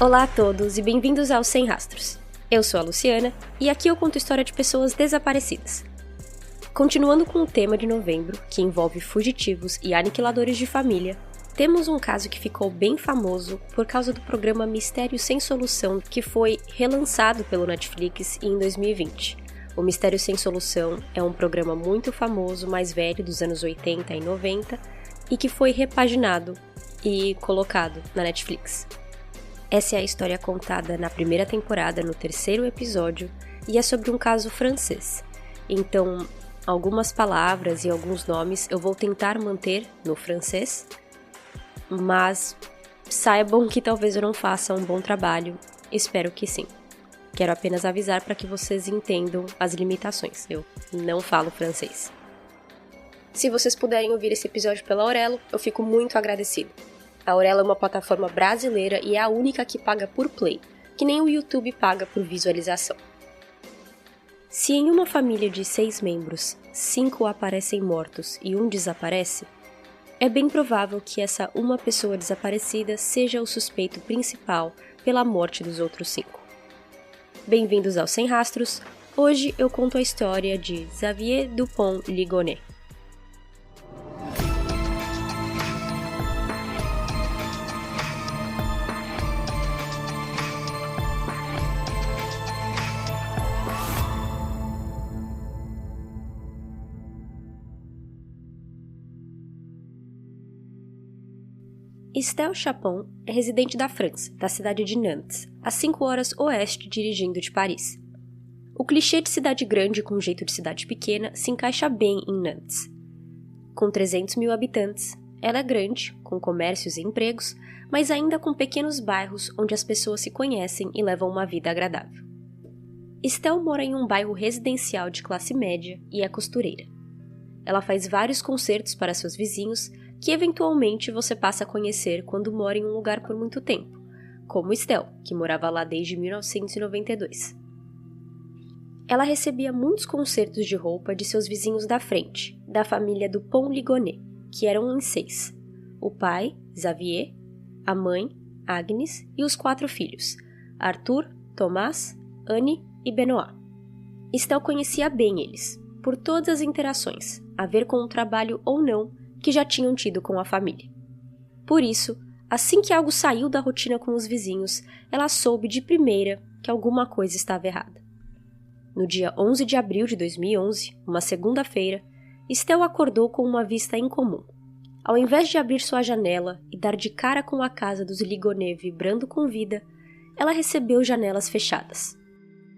Olá a todos e bem-vindos ao Sem Rastros. Eu sou a Luciana e aqui eu conto história de pessoas desaparecidas. Continuando com o tema de novembro, que envolve fugitivos e aniquiladores de família, temos um caso que ficou bem famoso por causa do programa Mistério Sem Solução, que foi relançado pelo Netflix em 2020. O Mistério Sem Solução é um programa muito famoso, mais velho, dos anos 80 e 90, e que foi repaginado e colocado na Netflix. Essa é a história contada na primeira temporada, no terceiro episódio, e é sobre um caso francês. Então, algumas palavras e alguns nomes eu vou tentar manter no francês, mas saibam que talvez eu não faça um bom trabalho, espero que sim. Quero apenas avisar para que vocês entendam as limitações, eu não falo francês. Se vocês puderem ouvir esse episódio pela Aurelo, eu fico muito agradecido. A Aurelo é uma plataforma brasileira e é a única que paga por play, que nem o YouTube paga por visualização. Se em uma família de 6 membros, 5 aparecem mortos e 1 desaparece, é bem provável que essa uma pessoa desaparecida seja o suspeito principal pela morte dos outros 5. Bem-vindos ao Sem Rastros. Hoje eu conto a história de Xavier Dupont-Ligonnès. Estelle Chapon é residente da França, da cidade de Nantes, a 5 horas oeste dirigindo de Paris. O clichê de cidade grande com jeito de cidade pequena se encaixa bem em Nantes. Com 300 mil habitantes, ela é grande, com comércios e empregos, mas ainda com pequenos bairros onde as pessoas se conhecem e levam uma vida agradável. Estelle mora em um bairro residencial de classe média e é costureira. Ela faz vários concertos para seus vizinhos que eventualmente você passa a conhecer quando mora em um lugar por muito tempo, como Estelle, que morava lá desde 1992. Ela recebia muitos concertos de roupa de seus vizinhos da frente, da família Dupont-Ligonnès, que eram em 6. O pai, Xavier, a mãe, Agnes, e os 4 filhos, Arthur, Thomas, Anne e Benoît. Estelle conhecia bem eles, por todas as interações, a ver com o trabalho ou não, que já tinham tido com a família. Por isso, assim que algo saiu da rotina com os vizinhos, ela soube de primeira que alguma coisa estava errada. No dia 11 de abril de 2011, uma segunda-feira, Estelle acordou com uma vista incomum. Ao invés de abrir sua janela e dar de cara com a casa dos Ligonnès vibrando com vida, ela recebeu janelas fechadas.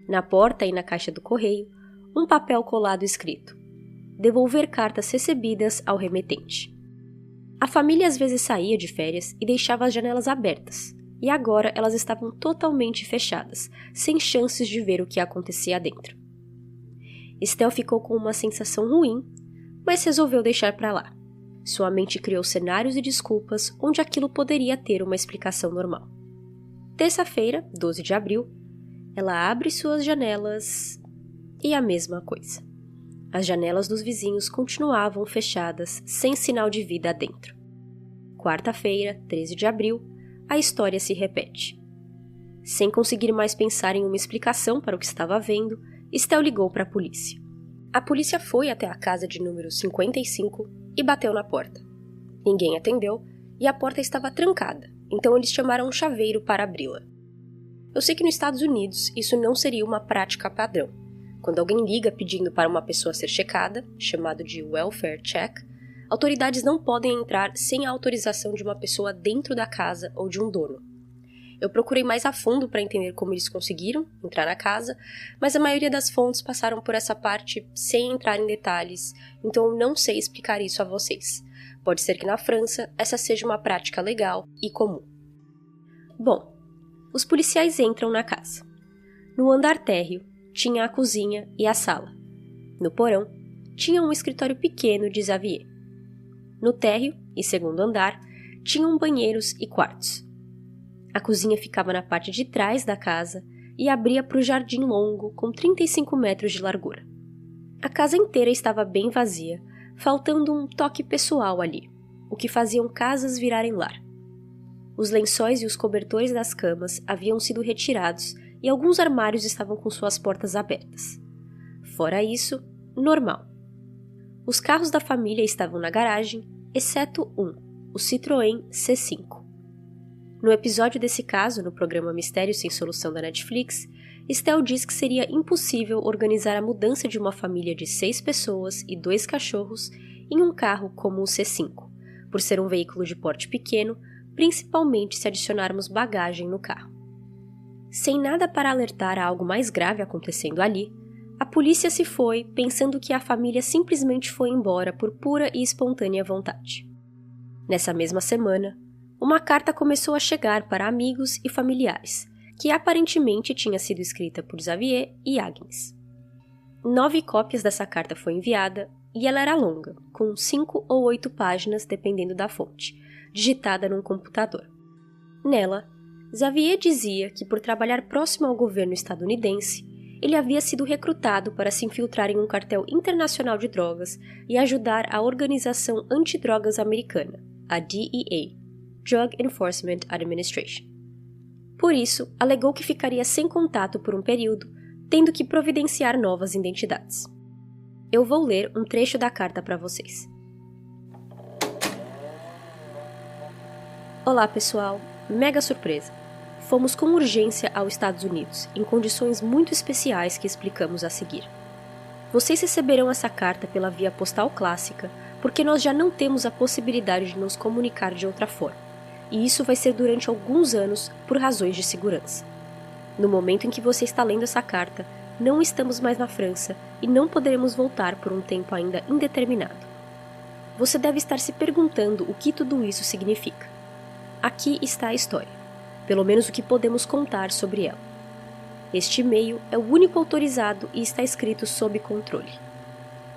Na porta e na caixa do correio, um papel colado escrito: devolver cartas recebidas ao remetente. A família às vezes saía de férias e deixava as janelas abertas, e agora elas estavam totalmente fechadas, sem chances de ver o que acontecia dentro. Estelle ficou com uma sensação ruim, mas resolveu deixar para lá. Sua mente criou cenários e desculpas onde aquilo poderia ter uma explicação normal. Terça-feira, 12 de abril, ela abre suas janelas e a mesma coisa. As janelas dos vizinhos continuavam fechadas, sem sinal de vida dentro. Quarta-feira, 13 de abril, a história se repete. Sem conseguir mais pensar em uma explicação para o que estava vendo, Estelle ligou para a polícia. A polícia foi até a casa de número 55 e bateu na porta. Ninguém atendeu e a porta estava trancada, então eles chamaram um chaveiro para abri-la. Eu sei que nos Estados Unidos isso não seria uma prática padrão. Quando alguém liga pedindo para uma pessoa ser checada, chamado de welfare check, autoridades não podem entrar sem a autorização de uma pessoa dentro da casa ou de um dono. Eu procurei mais a fundo para entender como eles conseguiram entrar na casa, mas a maioria das fontes passaram por essa parte sem entrar em detalhes, então eu não sei explicar isso a vocês. Pode ser que na França essa seja uma prática legal e comum. Bom, os policiais entram na casa. No andar térreo, tinha a cozinha e a sala. No porão, tinha um escritório pequeno de Xavier. No térreo e segundo andar, tinham banheiros e quartos. A cozinha ficava na parte de trás da casa e abria para o jardim longo com 35 metros de largura. A casa inteira estava bem vazia, faltando um toque pessoal ali, o que faziam casas virarem lar. Os lençóis e os cobertores das camas haviam sido retirados e alguns armários estavam com suas portas abertas. Fora isso, normal. Os carros da família estavam na garagem, exceto um, o Citroën C5. No episódio desse caso, no programa Mistério Sem Solução da Netflix, Estelle diz que seria impossível organizar a mudança de uma família de 6 pessoas e 2 cachorros em um carro como o C5, por ser um veículo de porte pequeno, principalmente se adicionarmos bagagem no carro. Sem nada para alertar a algo mais grave acontecendo ali, a polícia se foi pensando que a família simplesmente foi embora por pura e espontânea vontade. Nessa mesma semana, uma carta começou a chegar para amigos e familiares, que aparentemente tinha sido escrita por Xavier e Agnes. 9 cópias dessa carta foi enviada e ela era longa, com 5 ou 8 páginas dependendo da fonte, digitada num computador. Nela, Xavier dizia que por trabalhar próximo ao governo estadunidense, ele havia sido recrutado para se infiltrar em um cartel internacional de drogas e ajudar a organização antidrogas americana, a DEA, Drug Enforcement Administration. Por isso, alegou que ficaria sem contato por um período, tendo que providenciar novas identidades. Eu vou ler um trecho da carta para vocês. Olá, pessoal. Mega surpresa. Fomos com urgência aos Estados Unidos, em condições muito especiais que explicamos a seguir. Vocês receberão essa carta pela via postal clássica, porque nós já não temos a possibilidade de nos comunicar de outra forma, e isso vai ser durante alguns anos por razões de segurança. No momento em que você está lendo essa carta, não estamos mais na França e não poderemos voltar por um tempo ainda indeterminado. Você deve estar se perguntando o que tudo isso significa. Aqui está a história, pelo menos o que podemos contar sobre ela. Este e-mail é o único autorizado e está escrito sob controle.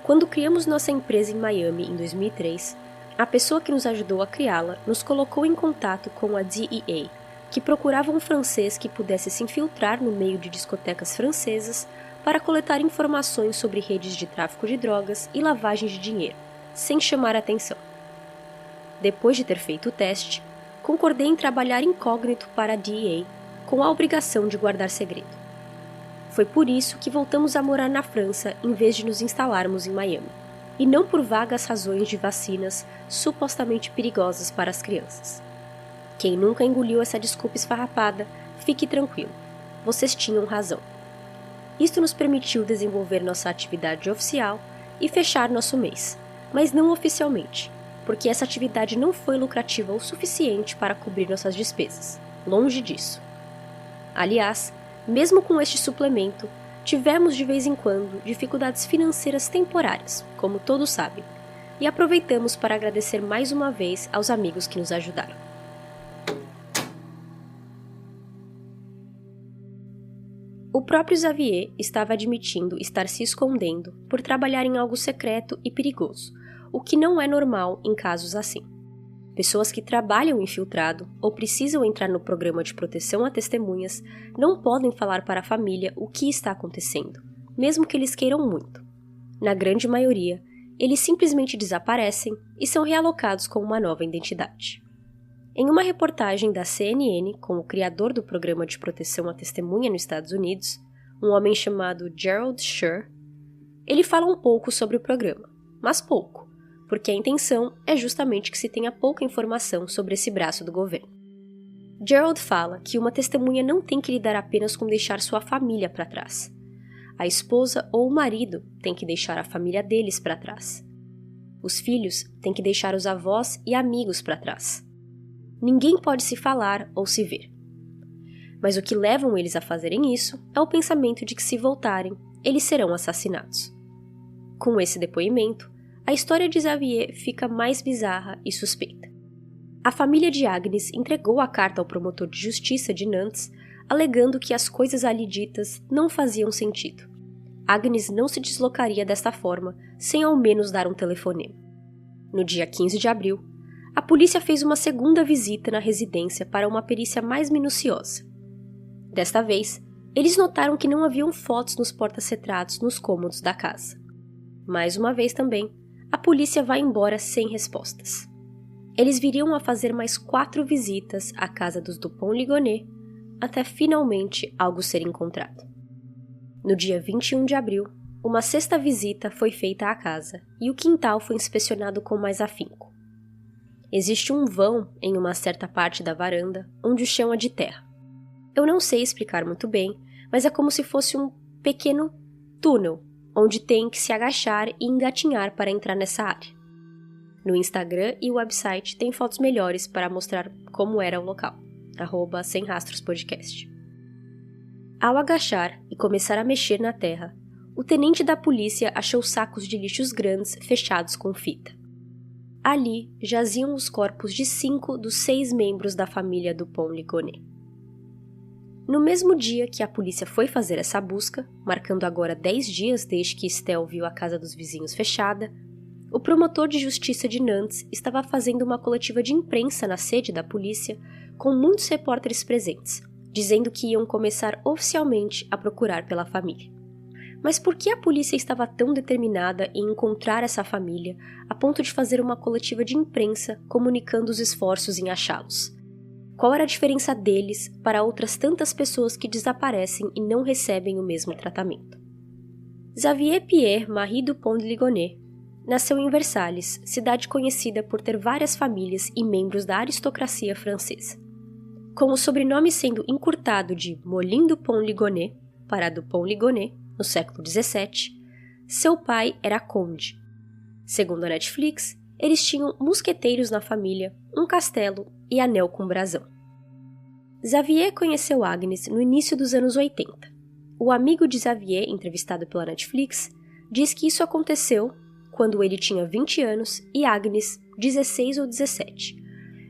Quando criamos nossa empresa em Miami em 2003, a pessoa que nos ajudou a criá-la nos colocou em contato com a DEA, que procurava um francês que pudesse se infiltrar no meio de discotecas francesas para coletar informações sobre redes de tráfico de drogas e lavagem de dinheiro, sem chamar atenção. Depois de ter feito o teste, concordei em trabalhar incógnito para a DEA, com a obrigação de guardar segredo. Foi por isso que voltamos a morar na França em vez de nos instalarmos em Miami, e não por vagas razões de vacinas supostamente perigosas para as crianças. Quem nunca engoliu essa desculpa esfarrapada, fique tranquilo, vocês tinham razão. Isto nos permitiu desenvolver nossa atividade oficial e fechar nosso mês, mas não oficialmente, porque essa atividade não foi lucrativa o suficiente para cobrir nossas despesas, longe disso. Aliás, mesmo com este suplemento, tivemos de vez em quando dificuldades financeiras temporárias, como todos sabem, e aproveitamos para agradecer mais uma vez aos amigos que nos ajudaram. O próprio Xavier estava admitindo estar se escondendo por trabalhar em algo secreto e perigoso, o que não é normal em casos assim. Pessoas que trabalham infiltrado ou precisam entrar no programa de proteção a testemunhas não podem falar para a família o que está acontecendo, mesmo que eles queiram muito. Na grande maioria, eles simplesmente desaparecem e são realocados com uma nova identidade. Em uma reportagem da CNN com o criador do programa de proteção à testemunha nos Estados Unidos, um homem chamado Gerald Schur, ele fala um pouco sobre o programa, mas pouco, porque a intenção é justamente que se tenha pouca informação sobre esse braço do governo. Gerald fala que uma testemunha não tem que lidar apenas com deixar sua família para trás. A esposa ou o marido tem que deixar a família deles para trás. Os filhos têm que deixar os avós e amigos para trás. Ninguém pode se falar ou se ver. Mas o que levam eles a fazerem isso é o pensamento de que se voltarem, eles serão assassinados. Com esse depoimento, a história de Xavier fica mais bizarra e suspeita. A família de Agnes entregou a carta ao promotor de justiça de Nantes, alegando que as coisas ali ditas não faziam sentido. Agnes não se deslocaria desta forma sem ao menos dar um telefonema. No dia 15 de abril, a polícia fez uma segunda visita na residência para uma perícia mais minuciosa. Desta vez, eles notaram que não haviam fotos nos portas-retratos nos cômodos da casa. Mais uma vez também, a polícia vai embora sem respostas. eles viriam a fazer mais 4 visitas à casa dos Dupont-Ligonnès, até finalmente algo ser encontrado. No dia 21 de abril, uma 6ª visita foi feita à casa e o quintal foi inspecionado com mais afinco. Existe um vão em uma certa parte da varanda, onde o chão é de terra. Eu não sei explicar muito bem, mas é como se fosse um pequeno túnel, onde tem que se agachar e engatinhar para entrar nessa área. No Instagram e website tem fotos melhores para mostrar como era o local. @semrastrospodcast. Ao agachar e começar a mexer na terra, o tenente da polícia achou sacos de lixos grandes fechados com fita. Ali jaziam os corpos de 5 dos 6 membros da família Dupont-Ligonnès. No mesmo dia que a polícia foi fazer essa busca, marcando agora 10 dias desde que Estelle viu a casa dos vizinhos fechada, o promotor de justiça de Nantes estava fazendo uma coletiva de imprensa na sede da polícia com muitos repórteres presentes, dizendo que iam começar oficialmente a procurar pela família. Mas por que a polícia estava tão determinada em encontrar essa família a ponto de fazer uma coletiva de imprensa comunicando os esforços em achá-los? Qual era a diferença deles para outras tantas pessoas que desaparecem e não recebem o mesmo tratamento? Xavier Pierre Marie Dupont-Ligonnès nasceu em Versalhes, cidade conhecida por ter várias famílias e membros da aristocracia francesa. Com o sobrenome sendo encurtado de Molin Dupont-Ligonnès para Dupont-Ligonnès, no século XVII, seu pai era conde. Segundo a Netflix, eles tinham mosqueteiros na família, um castelo e anel com brasão. Xavier conheceu Agnes no início dos anos 80. O amigo de Xavier, entrevistado pela Netflix, diz que isso aconteceu quando ele tinha 20 anos e Agnes 16 ou 17.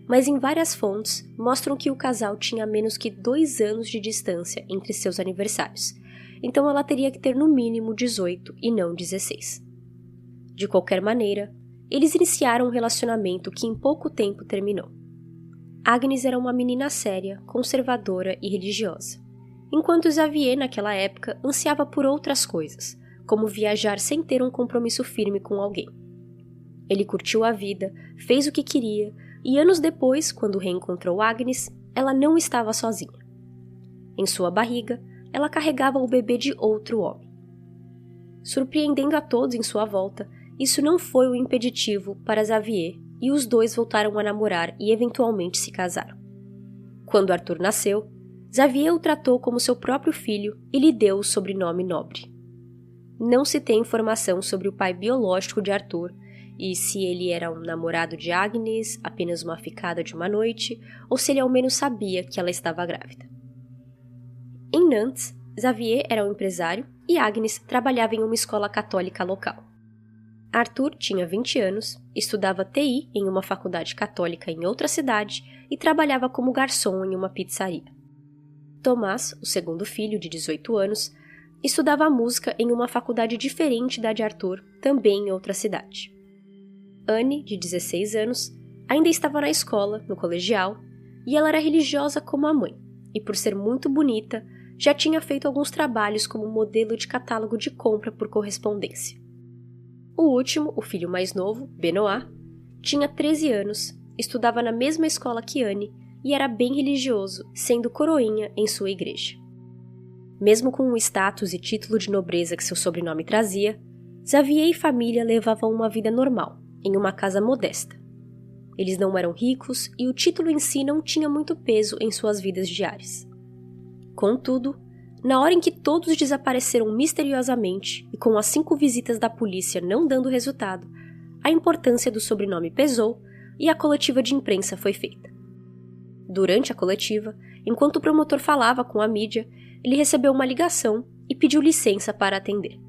Mas em várias fontes mostram que o casal tinha menos que 2 anos de distância entre seus aniversários, então ela teria que ter no mínimo 18 e não 16. De qualquer maneira, eles iniciaram um relacionamento que em pouco tempo terminou. Agnes era uma menina séria, conservadora e religiosa, enquanto Xavier, naquela época, ansiava por outras coisas, como viajar sem ter um compromisso firme com alguém. Ele curtiu a vida, fez o que queria, e anos depois, quando reencontrou Agnes, ela não estava sozinha. Em sua barriga, ela carregava o bebê de outro homem. Surpreendendo a todos em sua volta, isso não foi o impeditivo para Xavier e os dois voltaram a namorar e eventualmente se casaram. Quando Arthur nasceu, Xavier o tratou como seu próprio filho e lhe deu o sobrenome nobre. Não se tem informação sobre o pai biológico de Arthur e se ele era um namorado de Agnes, apenas uma ficada de uma noite, ou se ele ao menos sabia que ela estava grávida. Em Nantes, Xavier era um empresário e Agnes trabalhava em uma escola católica local. Arthur tinha 20 anos, estudava TI em uma faculdade católica em outra cidade e trabalhava como garçom em uma pizzaria. Tomás, o segundo filho de 18 anos, estudava música em uma faculdade diferente da de Arthur, também em outra cidade. Anne, de 16 anos, ainda estava na escola, no colegial, e ela era religiosa como a mãe, e por ser muito bonita, já tinha feito alguns trabalhos como modelo de catálogo de compra por correspondência. O último, o filho mais novo, Benoit, tinha 13 anos, estudava na mesma escola que Anne e era bem religioso, sendo coroinha em sua igreja. Mesmo com o status e título de nobreza que seu sobrenome trazia, Xavier e família levavam uma vida normal, em uma casa modesta. Eles não eram ricos e o título em si não tinha muito peso em suas vidas diárias. Contudo, na hora em que todos desapareceram misteriosamente e com as 5 visitas da polícia não dando resultado, a importância do sobrenome pesou e a coletiva de imprensa foi feita. Durante a coletiva, enquanto o promotor falava com a mídia, ele recebeu uma ligação e pediu licença para atender.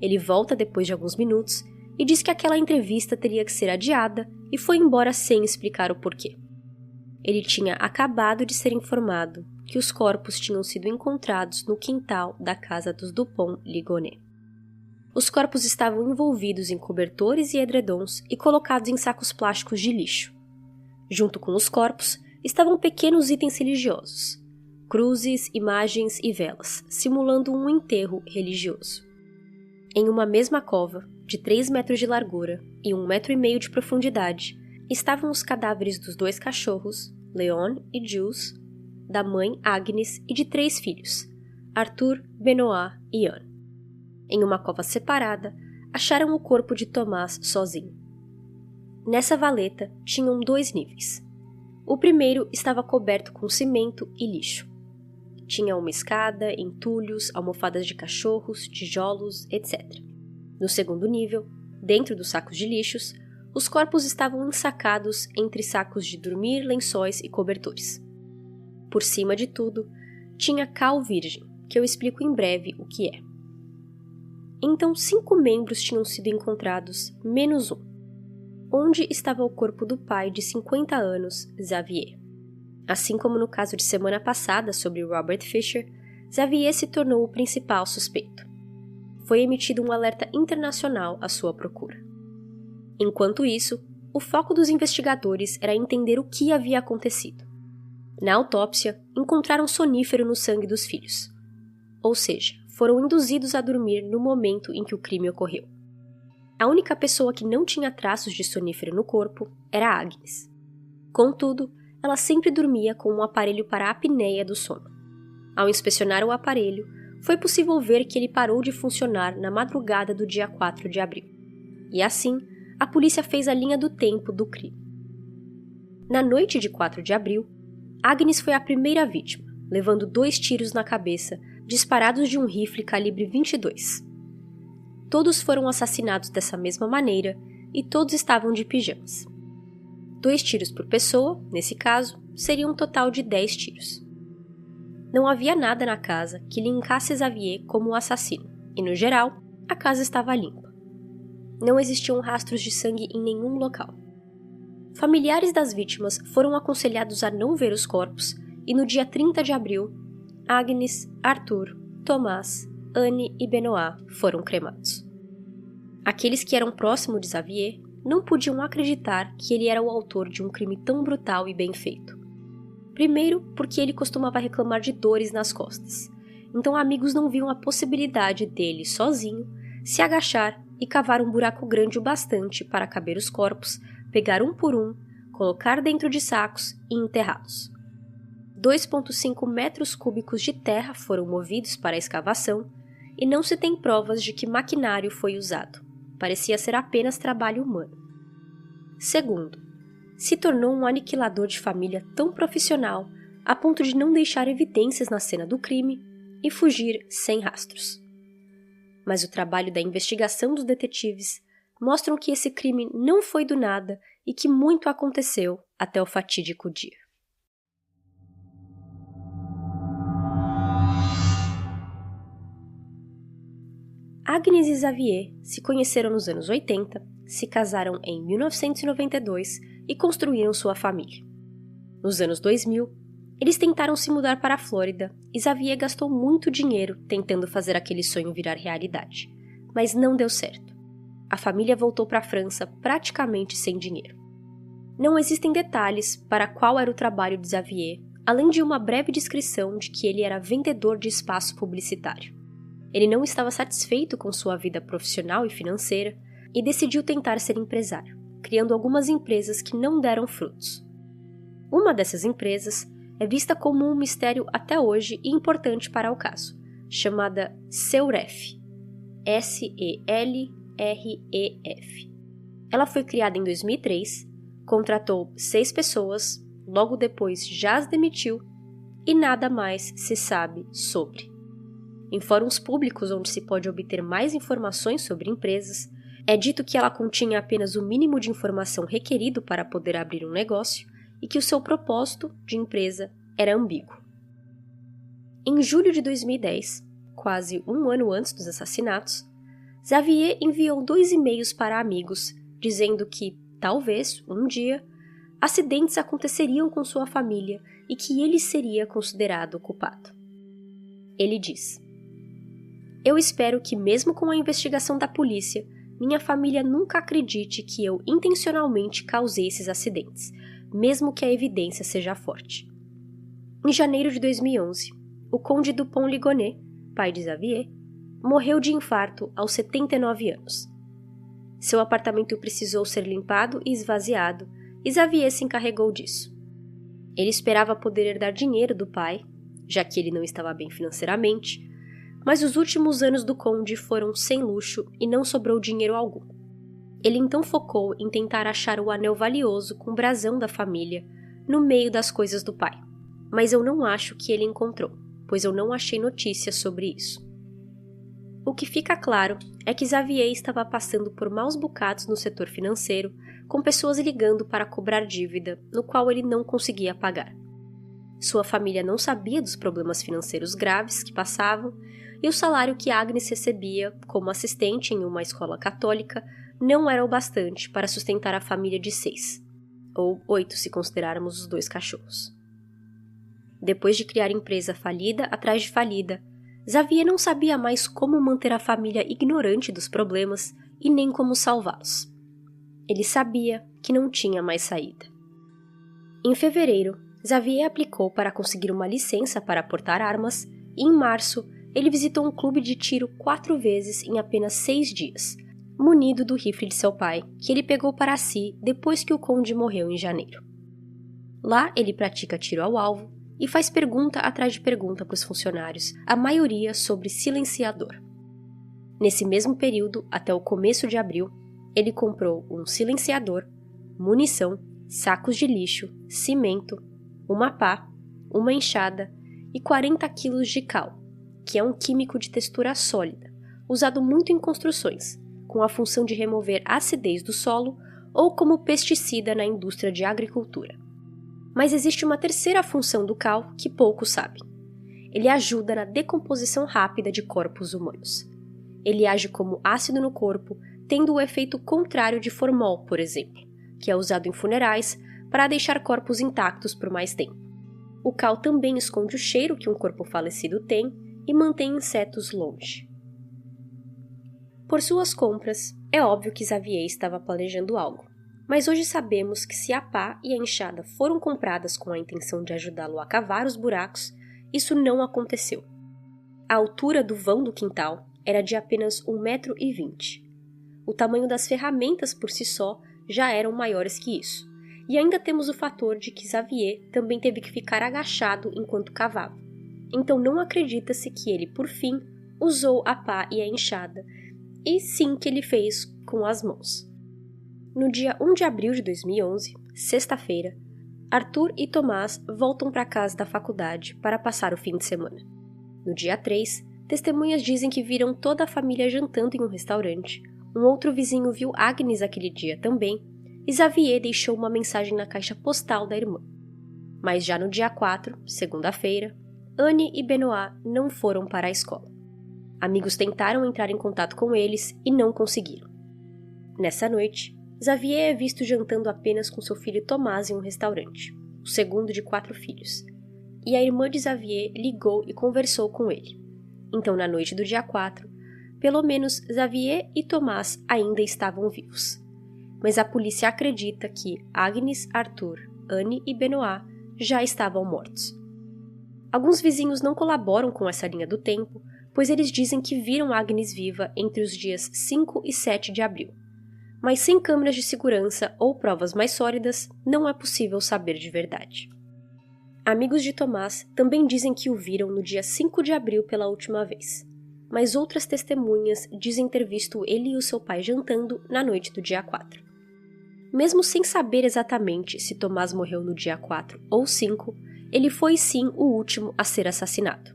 Ele volta depois de alguns minutos e diz que aquela entrevista teria que ser adiada e foi embora sem explicar o porquê. Ele tinha acabado de ser informado que os corpos tinham sido encontrados no quintal da casa dos Dupont-Ligonnès. Os corpos estavam envolvidos em cobertores e edredons e colocados em sacos plásticos de lixo. Junto com os corpos estavam pequenos itens religiosos, cruzes, imagens e velas, simulando um enterro religioso. Em uma mesma cova, de 3 metros de largura e 1,5 metros de profundidade, estavam os cadáveres dos 2 cachorros, Leon e Jules, da mãe Agnes e de 3 filhos, Arthur, Benoit e Anne. Em uma cova separada, acharam o corpo de Thomas sozinho. Nessa valeta tinham 2 níveis. O primeiro estava coberto com cimento e lixo. Tinha uma escada, entulhos, almofadas de cachorros, tijolos, etc. No segundo nível, dentro dos sacos de lixos, os corpos estavam ensacados entre sacos de dormir, lençóis e cobertores. Por cima de tudo, tinha cal virgem, que eu explico em breve o que é. Então 5 membros tinham sido encontrados, menos um. Onde estava o corpo do pai de 50 anos, Xavier. Assim como no caso de semana passada sobre Robert Fisher, Xavier se tornou o principal suspeito. Foi emitido um alerta internacional à sua procura. Enquanto isso, o foco dos investigadores era entender o que havia acontecido. Na autópsia, encontraram sonífero no sangue dos filhos. Ou seja, foram induzidos a dormir no momento em que o crime ocorreu. A única pessoa que não tinha traços de sonífero no corpo era Agnes. Contudo, ela sempre dormia com um aparelho para a apneia do sono. Ao inspecionar o aparelho, foi possível ver que ele parou de funcionar na madrugada do dia 4 de abril. E assim, a polícia fez a linha do tempo do crime. Na noite de 4 de abril, Agnes foi a primeira vítima, levando 2 tiros na cabeça, disparados de um rifle calibre 22. Todos foram assassinados dessa mesma maneira e todos estavam de pijamas. 2 tiros por pessoa, nesse caso, seria um total de 10 tiros. Não havia nada na casa que linkasse Xavier como o assassino, e no geral, a casa estava limpa. Não existiam rastros de sangue em nenhum local. Familiares das vítimas foram aconselhados a não ver os corpos e no dia 30 de abril, Agnes, Arthur, Thomas, Anne e Benoit foram cremados. Aqueles que eram próximos de Xavier não podiam acreditar que ele era o autor de um crime tão brutal e bem feito. Primeiro, porque ele costumava reclamar de dores nas costas, então amigos não viam a possibilidade dele, sozinho, se agachar e cavar um buraco grande o bastante para caber os corpos, pegar um por um, colocar dentro de sacos e enterrá-los. 2,5 metros cúbicos de terra foram movidos para a escavação e não se tem provas de que maquinário foi usado. Parecia ser apenas trabalho humano. Segundo, se tornou um aniquilador de família tão profissional a ponto de não deixar evidências na cena do crime e fugir sem rastros. Mas o trabalho da investigação dos detetives mostram que esse crime não foi do nada e que muito aconteceu até o fatídico dia. Agnes e Xavier se conheceram nos anos 80, se casaram em 1992 e construíram sua família. Nos anos 2000, eles tentaram se mudar para a Flórida e Xavier gastou muito dinheiro tentando fazer aquele sonho virar realidade, mas não deu certo. A família voltou para a França praticamente sem dinheiro. Não existem detalhes para qual era o trabalho de Xavier, além de uma breve descrição de que ele era vendedor de espaço publicitário. Ele não estava satisfeito com sua vida profissional e financeira e decidiu tentar ser empresário, criando algumas empresas que não deram frutos. Uma dessas empresas é vista como um mistério até hoje e importante para o caso, chamada Seuref, S-E-L-R-E-F. Ela foi criada em 2003, contratou 6 pessoas, logo depois já as demitiu e nada mais se sabe sobre. Em fóruns públicos onde se pode obter mais informações sobre empresas, é dito que ela continha apenas o mínimo de informação requerido para poder abrir um negócio e que o seu propósito de empresa era ambíguo. Em julho de 2010, quase um ano antes dos assassinatos, Xavier enviou 2 e-mails para amigos dizendo que, talvez, um dia, acidentes aconteceriam com sua família e que ele seria considerado o culpado. Ele diz: "Eu espero que, mesmo com a investigação da polícia, minha família nunca acredite que eu intencionalmente causei esses acidentes, mesmo que a evidência seja forte." Em janeiro de 2011, o conde Dupont-Ligonnès, pai de Xavier, morreu de infarto aos 79 anos. Seu apartamento precisou ser limpado e esvaziado, e Xavier se encarregou disso. Ele esperava poder herdar dinheiro do pai, já que ele não estava bem financeiramente, mas os últimos anos do conde foram sem luxo e não sobrou dinheiro algum. Ele então focou em tentar achar o anel valioso com o brasão da família no meio das coisas do pai, mas eu não acho que ele encontrou, pois eu não achei notícias sobre isso. O que fica claro é que Xavier estava passando por maus bocados no setor financeiro, com pessoas ligando para cobrar dívida, no qual ele não conseguia pagar. Sua família não sabia dos problemas financeiros graves que passavam, e o salário que Agnes recebia como assistente em uma escola católica não era o bastante para sustentar a família de 6, ou 8 se considerarmos os 2 cachorros. Depois de criar empresa falida atrás de falida, Xavier não sabia mais como manter a família ignorante dos problemas e nem como salvá-los. Ele sabia que não tinha mais saída. Em fevereiro, Xavier aplicou para conseguir uma licença para portar armas e, em março, ele visitou um clube de tiro 4 vezes em apenas 6 dias, munido do rifle de seu pai, que ele pegou para si depois que o conde morreu em janeiro. Lá ele pratica tiro ao alvo e faz pergunta atrás de pergunta para os funcionários, a maioria sobre silenciador. Nesse mesmo período, até o começo de abril, ele comprou um silenciador, munição, sacos de lixo, cimento, uma pá, uma enxada e 40 quilos de cal, que é um químico de textura sólida, usado muito em construções, com a função de remover a acidez do solo ou como pesticida na indústria de agricultura. Mas existe uma terceira função do cal que poucos sabem. Ele ajuda na decomposição rápida de corpos humanos. Ele age como ácido no corpo, tendo o efeito contrário de formol, por exemplo, que é usado em funerais para deixar corpos intactos por mais tempo. O cal também esconde o cheiro que um corpo falecido tem e mantém insetos longe. Por suas compras, é óbvio que Xavier estava planejando algo, mas hoje sabemos que se a pá e a enxada foram compradas com a intenção de ajudá-lo a cavar os buracos, isso não aconteceu. A altura do vão do quintal era de apenas 1,20 m. O tamanho das ferramentas por si só já eram maiores que isso, e ainda temos o fator de que Xavier também teve que ficar agachado enquanto cavava. Então não acredita-se que ele, por fim, usou a pá e a enxada, e sim que ele fez com as mãos. No dia 1 de abril de 2011, sexta-feira, Arthur e Tomás voltam para casa da faculdade para passar o fim de semana. No dia 3, testemunhas dizem que viram toda a família jantando em um restaurante. Um outro vizinho viu Agnes aquele dia também, e Xavier deixou uma mensagem na caixa postal da irmã. Mas já no dia 4, segunda-feira, Anne e Benoit não foram para a escola. Amigos tentaram entrar em contato com eles e não conseguiram. Nessa noite, Xavier é visto jantando apenas com seu filho Tomás em um restaurante, o segundo de 4 filhos, e a irmã de Xavier ligou e conversou com ele. Então, na noite do dia 4, pelo menos Xavier e Tomás ainda estavam vivos. Mas a polícia acredita que Agnes, Arthur, Anne e Benoit já estavam mortos. Alguns vizinhos não colaboram com essa linha do tempo, pois eles dizem que viram Agnes viva entre os dias 5 e 7 de abril. Mas sem câmeras de segurança ou provas mais sólidas, não é possível saber de verdade. Amigos de Tomás também dizem que o viram no dia 5 de abril pela última vez, mas outras testemunhas dizem ter visto ele e o seu pai jantando na noite do dia 4. Mesmo sem saber exatamente se Tomás morreu no dia 4 ou 5, ele foi sim o último a ser assassinado.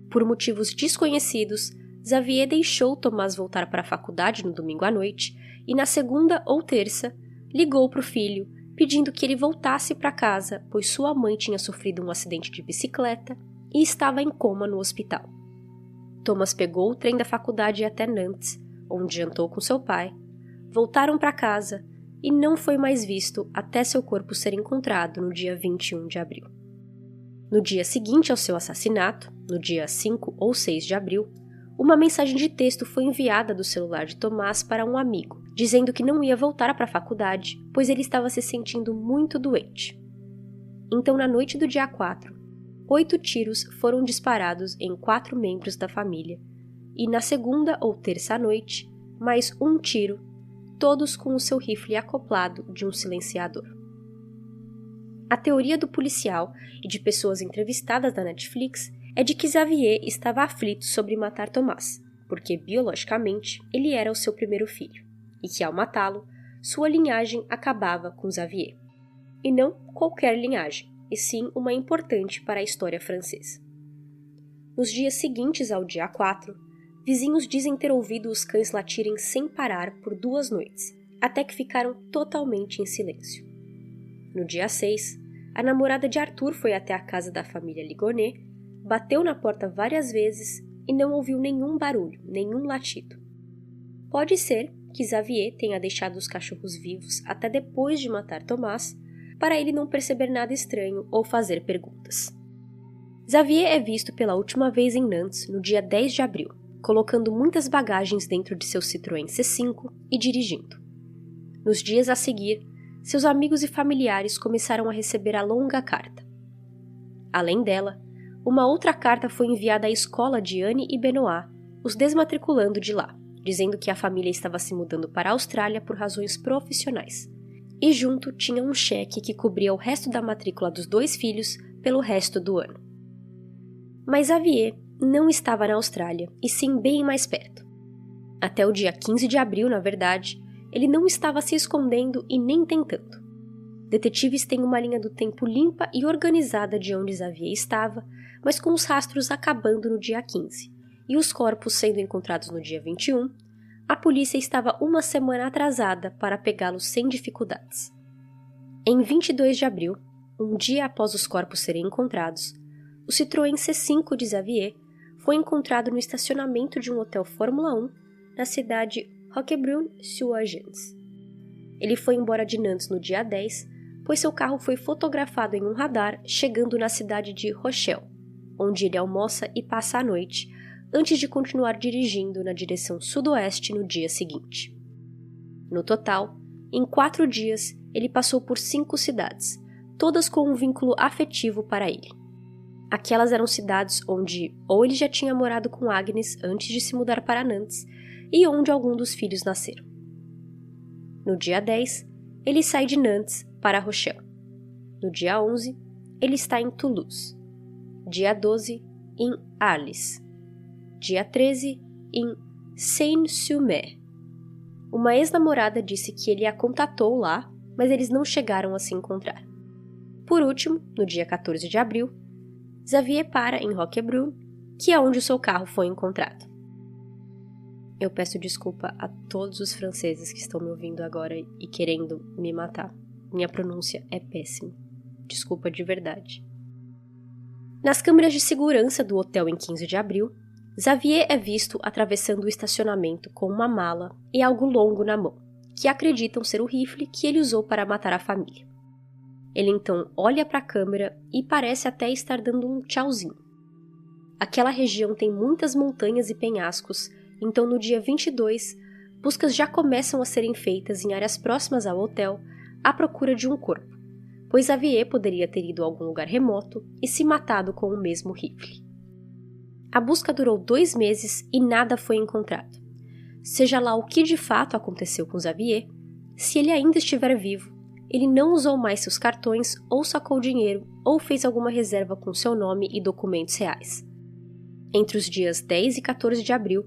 Por motivos desconhecidos, Xavier deixou Tomás voltar para a faculdade no domingo à noite e na segunda ou terça ligou para o filho pedindo que ele voltasse para casa, pois sua mãe tinha sofrido um acidente de bicicleta e estava em coma no hospital. Thomas pegou o trem da faculdade até Nantes, onde jantou com seu pai, voltaram para casa e não foi mais visto até seu corpo ser encontrado no dia 21 de abril. No dia seguinte ao seu assassinato, no dia 5 ou 6 de abril, uma mensagem de texto foi enviada do celular de Tomás para um amigo, dizendo que não ia voltar para a faculdade, pois ele estava se sentindo muito doente. Então, na noite do dia 4, 8 tiros foram disparados em 4 membros da família, e na segunda ou terça noite, mais um tiro, todos com o seu rifle acoplado de um silenciador. A teoria do policial e de pessoas entrevistadas na Netflix é de que Xavier estava aflito sobre matar Tomás, porque biologicamente ele era o seu primeiro filho, e que ao matá-lo, sua linhagem acabava com Xavier. E não qualquer linhagem, e sim uma importante para a história francesa. Nos dias seguintes ao dia 4, vizinhos dizem ter ouvido os cães latirem sem parar por 2 noites, até que ficaram totalmente em silêncio. No dia 6, a namorada de Arthur foi até a casa da família Ligonet, bateu na porta várias vezes e não ouviu nenhum barulho, nenhum latido. Pode ser que Xavier tenha deixado os cachorros vivos até depois de matar Tomás, para ele não perceber nada estranho ou fazer perguntas. Xavier é visto pela última vez em Nantes no dia 10 de abril, colocando muitas bagagens dentro de seu Citroën C5 e dirigindo. Nos dias a seguir, seus amigos e familiares começaram a receber a longa carta. Além dela, uma outra carta foi enviada à escola de Anne e Benoit, os desmatriculando de lá, dizendo que a família estava se mudando para a Austrália por razões profissionais. E junto tinha um cheque que cobria o resto da matrícula dos 2 filhos pelo resto do ano. Mas Xavier não estava na Austrália, e sim bem mais perto. Até o dia 15 de abril, na verdade, ele não estava se escondendo e nem tentando. Detetives têm uma linha do tempo limpa e organizada de onde Xavier estava, mas com os rastros acabando no dia 15, e os corpos sendo encontrados no dia 21, a polícia estava uma semana atrasada para pegá-los sem dificuldades. Em 22 de abril, um dia após os corpos serem encontrados, o Citroën C5 de Xavier foi encontrado no estacionamento de um hotel Fórmula 1 na cidade Roquebrune-sur-Argens. Ele foi embora de Nantes no dia 10, pois seu carro foi fotografado em um radar chegando na cidade de Rochelle, onde ele almoça e passa a noite, antes de continuar dirigindo na direção sudoeste no dia seguinte. No total, em 4 dias, ele passou por 5 cidades, todas com um vínculo afetivo para ele. Aquelas eram cidades onde ou ele já tinha morado com Agnes antes de se mudar para Nantes, e onde algum dos filhos nasceram. No dia 10, ele sai de Nantes para Rochelle. No dia 11, ele está em Toulouse. Dia 12, em Arles. Dia 13, em Seine-sur-Mer. Uma ex-namorada disse que ele a contatou lá, mas eles não chegaram a se encontrar. Por último, no dia 14 de abril, Xavier para em Roquebrune, que é onde o seu carro foi encontrado. Eu peço desculpa a todos os franceses que estão me ouvindo agora e querendo me matar. Minha pronúncia é péssima. Desculpa de verdade. Nas câmeras de segurança do hotel em 15 de abril, Xavier é visto atravessando o estacionamento com uma mala e algo longo na mão, que acreditam ser o rifle que ele usou para matar a família. Ele então olha para a câmera e parece até estar dando um tchauzinho. Aquela região tem muitas montanhas e penhascos, então no dia 22, buscas já começam a serem feitas em áreas próximas ao hotel à procura de um corpo, pois Xavier poderia ter ido a algum lugar remoto e se matado com o mesmo rifle. A busca durou 2 meses e nada foi encontrado. Seja lá o que de fato aconteceu com Xavier, se ele ainda estiver vivo, ele não usou mais seus cartões ou sacou dinheiro ou fez alguma reserva com seu nome e documentos reais. Entre os dias 10 e 14 de abril,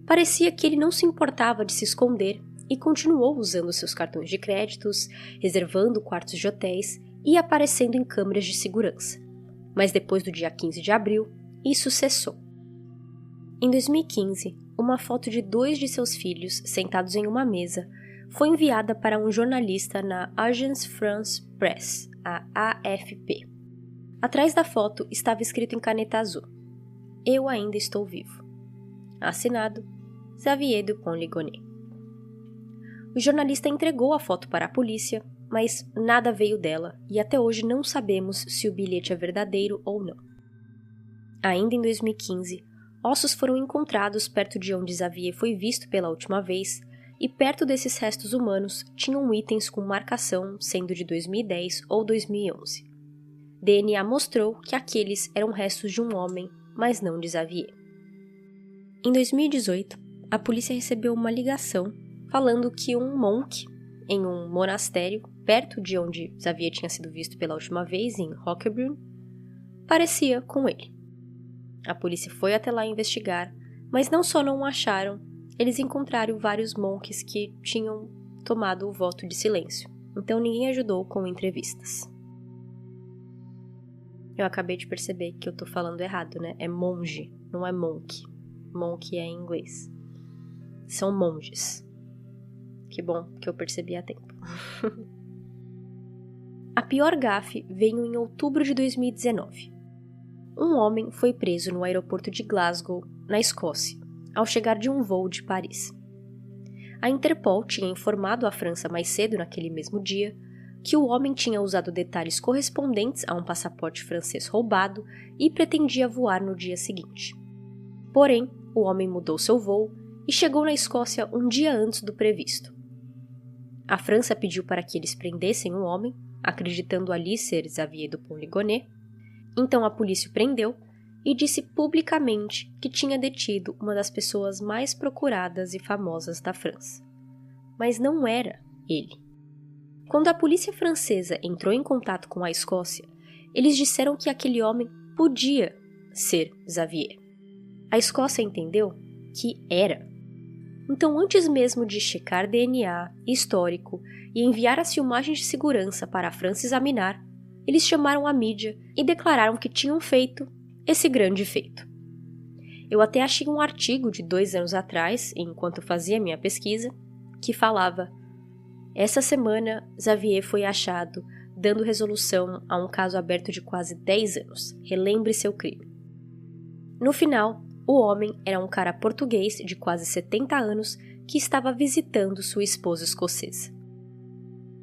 parecia que ele não se importava de se esconder e continuou usando seus cartões de créditos, reservando quartos de hotéis e aparecendo em câmeras de segurança. Mas depois do dia 15 de abril, isso cessou. Em 2015, uma foto de 2 de seus filhos sentados em uma mesa foi enviada para um jornalista na Agence France Presse, a AFP. Atrás da foto estava escrito em caneta azul: "Eu ainda estou vivo." Assinado Xavier Dupont-Ligonnès. O jornalista entregou a foto para a polícia, mas nada veio dela e até hoje não sabemos se o bilhete é verdadeiro ou não. Ainda em 2015, ossos foram encontrados perto de onde Xavier foi visto pela última vez, e perto desses restos humanos tinham itens com marcação sendo de 2010 ou 2011. DNA mostrou que aqueles eram restos de um homem, mas não de Xavier. Em 2018, a polícia recebeu uma ligação falando que um monk em um monastério perto de onde Xavier tinha sido visto pela última vez, em Roquebrune, parecia com ele. A polícia foi até lá investigar, mas não só não o acharam, eles encontraram vários monks que tinham tomado o voto de silêncio, então ninguém ajudou com entrevistas. Eu acabei de perceber que eu tô falando errado, né? É monge, não é monk. Monk é em inglês. São monges. Que bom que eu percebi a tempo. A pior gafe veio em outubro de 2019. Um homem foi preso no aeroporto de Glasgow, na Escócia, ao chegar de um voo de Paris. A Interpol tinha informado a França mais cedo naquele mesmo dia que o homem tinha usado detalhes correspondentes a um passaporte francês roubado e pretendia voar no dia seguinte. Porém, o homem mudou seu voo e chegou na Escócia um dia antes do previsto. A França pediu para que eles prendessem o homem, acreditando ali ser Xavier Dupont-Ligonnès. Então a polícia o prendeu e disse publicamente que tinha detido uma das pessoas mais procuradas e famosas da França. Mas não era ele. Quando a polícia francesa entrou em contato com a Escócia, eles disseram que aquele homem podia ser Xavier. A Escócia entendeu que era. Então, antes mesmo de checar DNA, histórico e enviar as filmagens de segurança para a França examinar, eles chamaram a mídia e declararam que tinham feito esse grande feito. Eu até achei um artigo de 2 anos atrás, enquanto fazia minha pesquisa, que falava: essa semana, Xavier foi achado dando resolução a um caso aberto de quase 10 anos. Relembre seu crime. No final, o homem era um cara português de quase 70 anos que estava visitando sua esposa escocesa.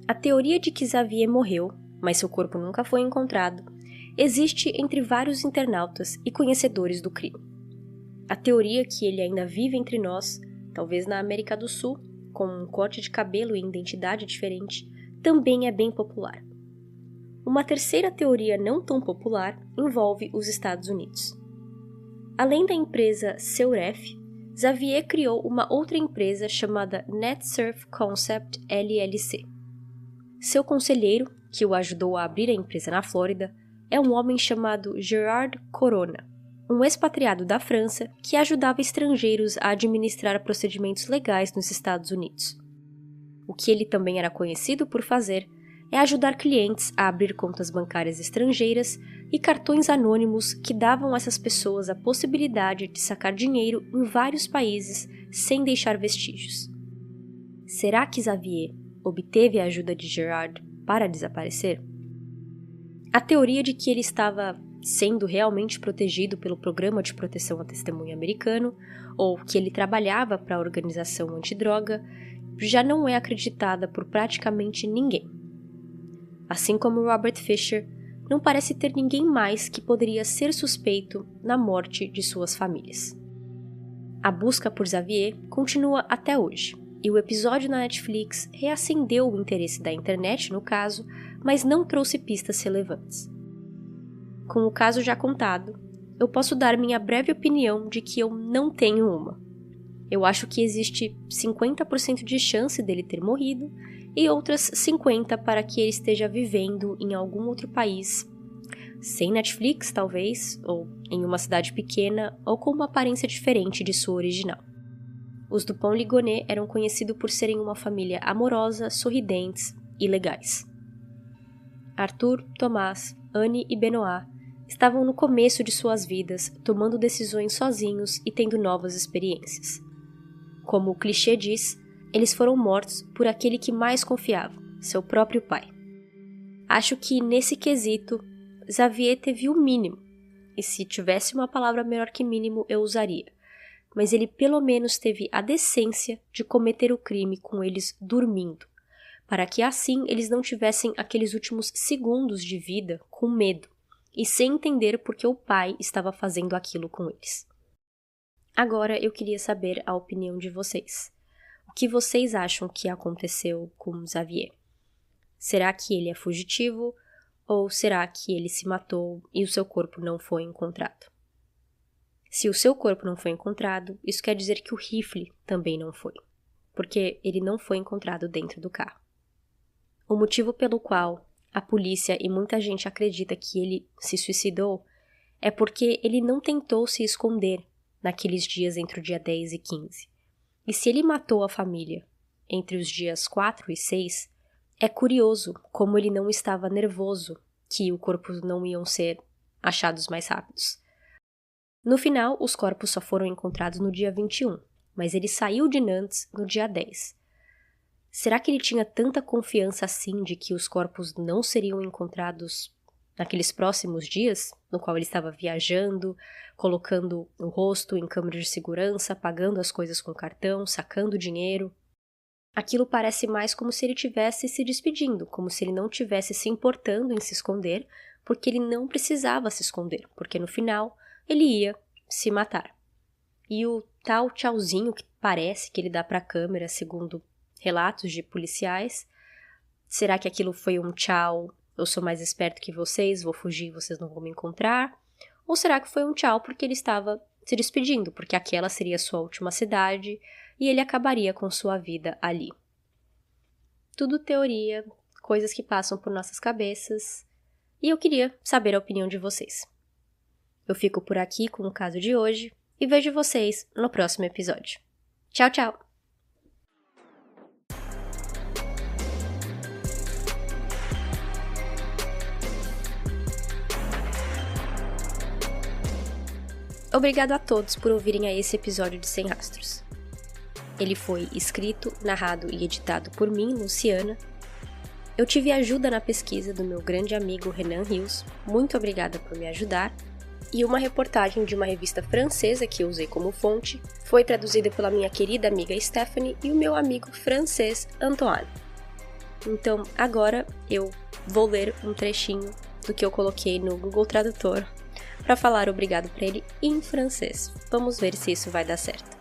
A teoria de que Xavier morreu, mas seu corpo nunca foi encontrado, existe entre vários internautas e conhecedores do crime. A teoria que ele ainda vive entre nós, talvez na América do Sul, com um corte de cabelo e identidade diferente, também é bem popular. Uma terceira teoria não tão popular envolve os Estados Unidos. Além da empresa Seuref, Xavier criou uma outra empresa chamada NetSurf Concept LLC. Seu conselheiro, que o ajudou a abrir a empresa na Flórida, é um homem chamado Gerard Corona, um expatriado da França que ajudava estrangeiros a administrar procedimentos legais nos Estados Unidos. O que ele também era conhecido por fazer é ajudar clientes a abrir contas bancárias estrangeiras e cartões anônimos que davam a essas pessoas a possibilidade de sacar dinheiro em vários países sem deixar vestígios. Será que Xavier obteve a ajuda de Gerard para desaparecer? A teoria de que ele estava sendo realmente protegido pelo Programa de Proteção à Testemunha americano, ou que ele trabalhava para a organização antidroga, já não é acreditada por praticamente ninguém. Assim como Robert Fisher, não parece ter ninguém mais que poderia ser suspeito na morte de suas famílias. A busca por Xavier continua até hoje, e o episódio na Netflix reacendeu o interesse da internet no caso, mas não trouxe pistas relevantes. Com o caso já contado, eu posso dar minha breve opinião de que eu não tenho uma. Eu acho que existe 50% de chance dele ter morrido e outras 50% para que ele esteja vivendo em algum outro país, sem Netflix talvez, ou em uma cidade pequena, ou com uma aparência diferente de sua original. Os Dupont-Ligonnès eram conhecidos por serem uma família amorosa, sorridentes e legais. Arthur, Thomas, Anne e Benoit estavam no começo de suas vidas, tomando decisões sozinhos e tendo novas experiências. Como o clichê diz, eles foram mortos por aquele que mais confiava, seu próprio pai. Acho que, nesse quesito, Xavier teve o mínimo, e se tivesse uma palavra melhor que mínimo, eu usaria. Mas ele pelo menos teve a decência de cometer o crime com eles dormindo, para que assim eles não tivessem aqueles últimos segundos de vida com medo, e sem entender por que o pai estava fazendo aquilo com eles. Agora eu queria saber a opinião de vocês. O que vocês acham que aconteceu com Xavier? Será que ele é fugitivo ou será que ele se matou e o seu corpo não foi encontrado? Se o seu corpo não foi encontrado, isso quer dizer que o rifle também não foi. porque ele não foi encontrado dentro do carro. O motivo pelo qual a polícia e muita gente acredita que ele se suicidou é porque ele não tentou se esconder naqueles dias entre o dia 10 e 15. E se ele matou a família entre os dias 4 e 6, é curioso como ele não estava nervoso que os corpos não iam ser achados mais rápidos. No final, os corpos só foram encontrados no dia 21, mas ele saiu de Nantes no dia 10. Será que ele tinha tanta confiança assim de que os corpos não seriam encontrados naqueles próximos dias, no qual ele estava viajando, colocando o rosto em câmera de segurança, pagando as coisas com cartão, sacando dinheiro? Aquilo parece mais como se ele tivesse se despedindo, como se ele não tivesse se importando em se esconder, porque ele não precisava se esconder, porque no final ele ia se matar. E o tal tchauzinho que parece que ele dá para a câmera, segundo relatos de policiais, será que aquilo foi um tchau, eu sou mais esperto que vocês, vou fugir, vocês não vão me encontrar? Ou será que foi um tchau porque ele estava se despedindo, porque aquela seria a sua última cidade e ele acabaria com sua vida ali? Tudo teoria, coisas que passam por nossas cabeças, e eu queria saber a opinião de vocês. Eu fico por aqui com o caso de hoje e vejo vocês no próximo episódio. Tchau, tchau! Obrigado a todos por ouvirem a esse episódio de Sem Rastros. Ele foi escrito, narrado e editado por mim, Luciana. Eu tive ajuda na pesquisa do meu grande amigo Renan Rios, muito obrigada por me ajudar. E uma reportagem de uma revista francesa que eu usei como fonte foi traduzida pela minha querida amiga Stephanie e o meu amigo francês Antoine. Então agora eu vou ler um trechinho do que eu coloquei no Google Tradutor para falar obrigado para ele em francês. Vamos ver se isso vai dar certo.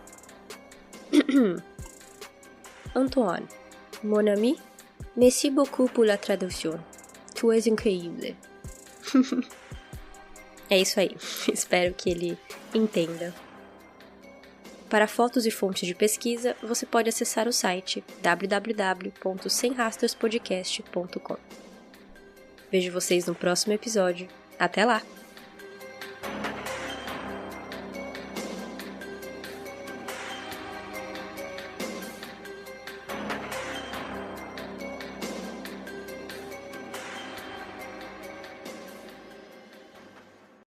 Antoine, mon ami, merci beaucoup pour la traduction. Tu es incroyable. É isso aí. Espero que ele entenda. Para fotos e fontes de pesquisa, você pode acessar o site www.semrastrospodcast.com. Vejo vocês no próximo episódio. Até lá!